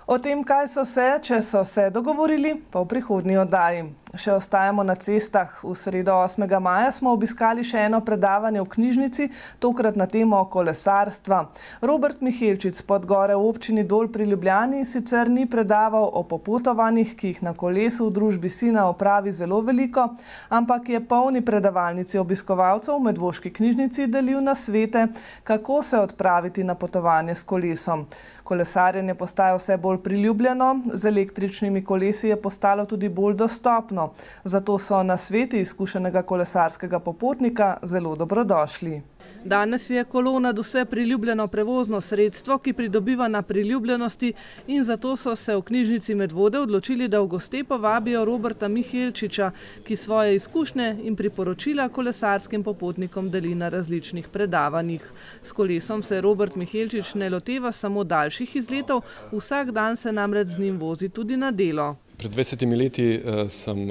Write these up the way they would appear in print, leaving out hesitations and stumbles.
O tem, kaj so se, če so se dogovorili, pa v prihodnji oddaji. Še ostajamo na cestah. V sredo 8. maja smo obiskali še eno predavanje v knjižnici, tokrat na temo kolesarstva. Robert Mihelčič s Podgore v občini Dol pri Ljubljani sicer ni predaval o popotovanjih, ki jih na kolesu v družbi sina opravi zelo veliko, ampak je polni predavalnici obiskovalcev v Medvoški knjižnici delil nasvete, kako se odpraviti na potovanje s kolesom. Kolesarjenje postaja vse bolj priljubljeno, z električnimi kolesi je postalo tudi bolj dostopno. Zato so nasveti izkušenega kolesarskega popotnika zelo dobrodošli. Danes je kolo nadvse priljubljeno prevozno sredstvo, ki pridobiva na priljubljenosti, in zato so se v knjižnici Medvode odločili, da v goste povabijo Roberta Mihelčiča, ki svoje izkušnje in priporočila kolesarskim popotnikom deli na različnih predavanjih. S kolesom se Robert Mihelčič ne loteva samo daljših izletov, vsak dan se namreč z njim vozi tudi na delo. Pred 20 leti sem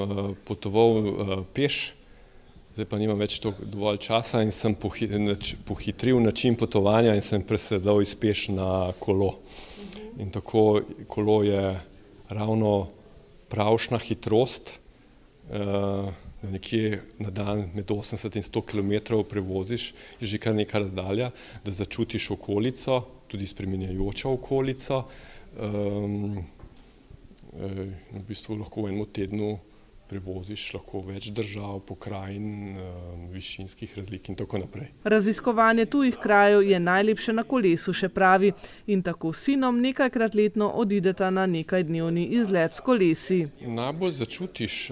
potoval peš. Zdaj pa nimam več dovolj časa in sem pohitril način potovanja in sem presedal iz peš na kolo. In tako kolo je ravno pravšna hitrost, da nekje na dan med 80 in 100 km prevoziš, je že kar neka razdalja, da začutiš okolico, tudi spreminjajočo okolico. V bistvu lahko v enem tednu prevoziš lahko več držav, pokrajin, višinskih razlik in tako naprej. Raziskovanje tujih krajev je najlepše na kolesu, še pravi, in tako s sinom nekajkrat letno odideta na nekajdnevni izlet s kolesi. Najbolj začutiš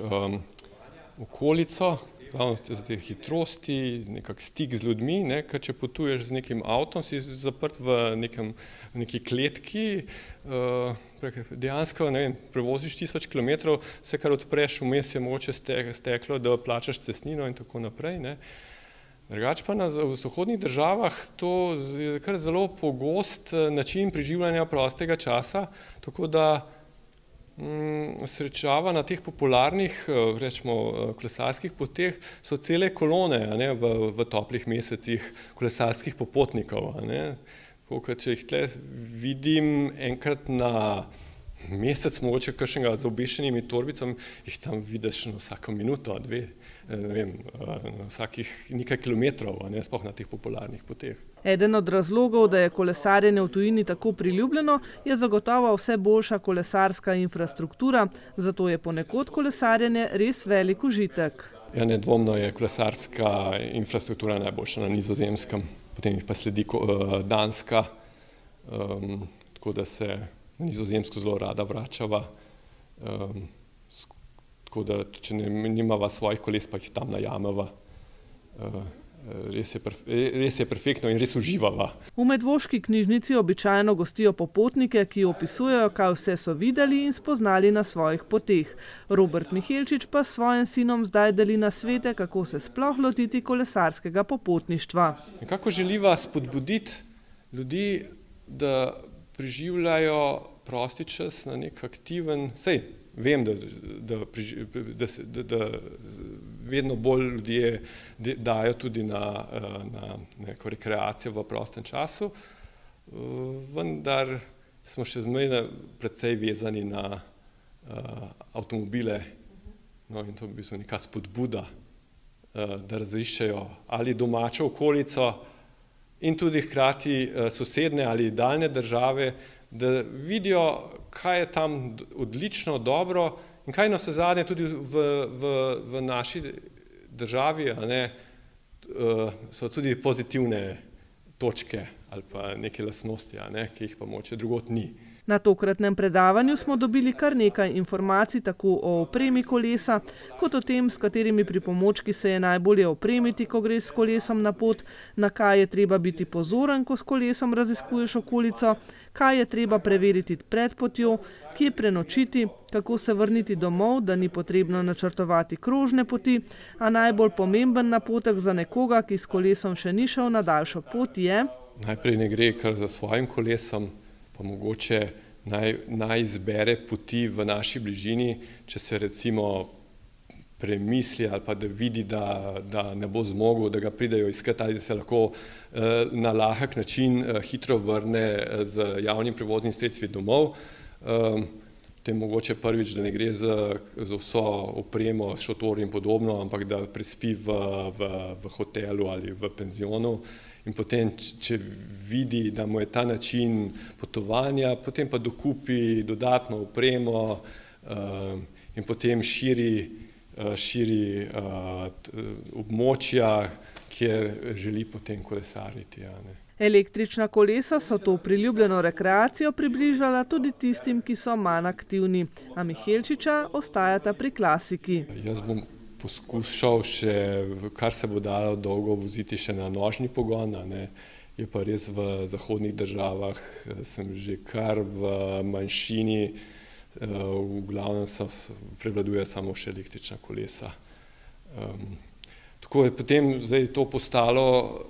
okolico, ravno te hitrosti, nekak stik z ljudmi, ker če potuješ z nekim avtom, si zaprt v neki kletki, dejansko prevoziš 1000 km, vse kar odpreš, vmes je mogoče steklo, da plačaš cestnino in tako naprej. Drugače pa v zahodnih državah to je kar zelo pogost način preživljanja prostega časa, tako da srečava na teh popularnih, rečemo, kolesarskih poteh so cele kolone v toplih mesecih kolesarskih popotnikov. Če jih tle vidim enkrat na mesec, mogoče kakšnega z obešenimi torbicami, jih tam vidiš vsako minuto, dve, vsakih nekaj kilometrov, sploh na teh popularnih poteh. Eden od razlogov, da je kolesarjenje v tujini tako priljubljeno, je zagotovo vse boljša kolesarska infrastruktura, zato je ponekod kolesarjenje res velik užitek. Ja, nedvomno je kolesarska infrastruktura najboljša na Nizozemskem, potem jih pa sledi Danska, tako da se na Nizozemsko zelo rada vračava. Tako da, če nimava svojih koles, pa jih tam najameva. Res je perfektno in res uživava. V Medvoški knjižnici običajno gostijo popotnike, ki opisujejo, kaj vse so videli in spoznali na svojih poteh. Robert Mihelčič pa s svojim sinom zdaj deli nasvete, kako se sploh lotiti kolesarskega popotništva. Nekako želiva spodbuditi ljudi, da preživljajo prosti čas na nek aktiven, vem, da vedno bolj ljudje dajo tudi na neko rekreacijo v prostem času, vendar smo še zmeraj precej vezani na avtomobile, in to je v bistvu neka spodbuda, da raziščejo ali domačo okolico in tudi hkrati sosednje ali daljne države, da vidijo, kaj je tam odlično, dobro in kaj navsezadnje tudi v naši državi so tudi pozitivne točke ali pa neke lastnosti, ki jih pa mogoče drugod ni. Na tokratnem predavanju smo dobili kar nekaj informacij tako o opremi kolesa, kot o tem, s katerimi pripomočki se je najbolje opremiti, ko greš s kolesom na pot, na kaj je treba biti pozoren, ko s kolesom raziskuješ okolico, kaj je treba preveriti pred potjo, kje prenočiti, kako se vrniti domov, da ni potrebno načrtovati krožne poti, a najbolj pomemben napotek za nekoga, ki s kolesom še ni šel na daljšo pot, je: najprej ne gre kar za svojim kolesom, pa mogoče naj izbere poti v naši bližini, če se recimo premisli ali pa da vidi, da ne bo zmogel, da ga pridejo iskat ali da se lahko na lahek način hitro vrne z javnim prevoznim sredstvi domov. Potem mogoče prvič, da ne gre za vso opremo, šotor in podobno, ampak da prespi v hotelu ali v penzionu. In potem, če vidi, da mu je ta način potovanja, potem pa dokupi dodatno opremo in potem širi območja, kjer želi potem kolesariti. Ja, ne. Električna kolesa so to priljubljeno rekreacijo približala tudi tistim, ki so manj aktivni, a Mihelčiča ostajata pri klasiki. Jaz bom poskušal še, kar se bo dalo dolgo, voziti še na nožni pogon, ne. Je pa res v zahodnih državah, sem že kar v manjšini, v glavnem prevladuje samo še električna kolesa. Tako je potem zdaj to postalo,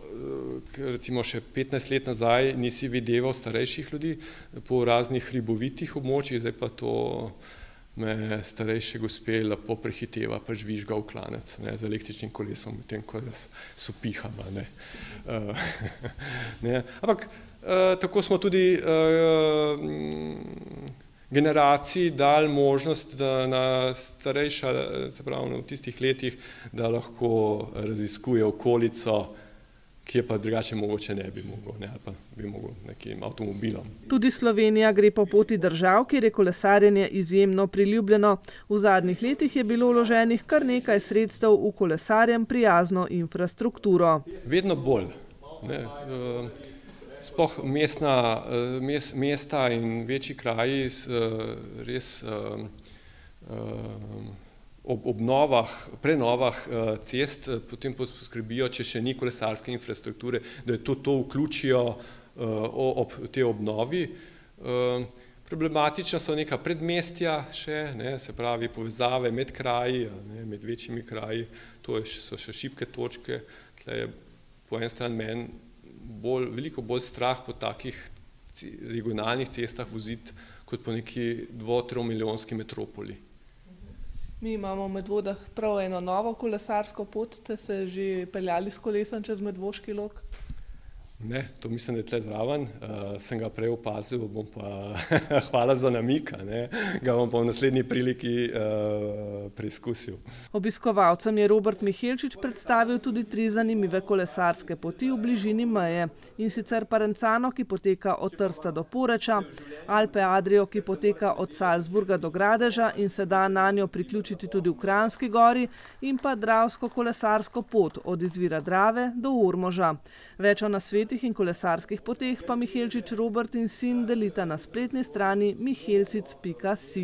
recimo še 15 let nazaj nisi videval starejših ljudi po raznih hribovitih območjih, zdaj pa to me starejše gospe lepo prehiteva, pa žvižga v klanec, ne, z električnim kolesom, medtem ko jaz sopiham, ne. Ne. Ampak tako smo tudi generaciji dali možnost, da na starejša, se pravi v tistih letih, da lahko raziskuje okolico, ki je pa drugače mogoče ne bi mogel, ne, ali pa bi mogel nekim avtomobilom. Tudi Slovenija gre po poti držav, kjer je kolesarjenje izjemno priljubljeno. V zadnjih letih je bilo vloženih kar nekaj sredstev v kolesarjem prijazno infrastrukturo. Vedno bolj. Ne, sploh mesta in večji kraji res ob obnovah, prenovah cest potem poskrbijo, če še ni kolesarske infrastrukture, da je to vključijo ob tej obnovi. Problematična so neka predmestja še, ne, se pravi povezave med kraji, ne, med večjimi kraji, to so še šibke točke. Tle je po eni strani meni veliko bolj strah po takih regionalnih cestah voziti, kot po neki 2-3 milijonski metropoli. Mi imamo v Medvodah prav eno novo kolesarsko pot, ste se že peljali s kolesom čez Medvoški lok? Ne, to mislim, da je tle zraven, sem ga prej opazil, bom pa, hvala za namik, ne, ga bom pa v naslednji priliki preizkusil. Obiskovalcem je Robert Mihelčič predstavil tudi 3 zanimive kolesarske poti v bližini meje, in sicer Parencano, ki poteka od Trsta do Poreča, Alpe Adrio, ki poteka od Salzburga do Gradeža in se da na njo priključiti tudi v Kranjski Gori, in pa Dravsko kolesarsko pot od izvira Drave do Ormoža. Več o nasvetih in kolesarskih poteh pa Mihelčič Robert in sin delita na spletni strani mihelcic.si.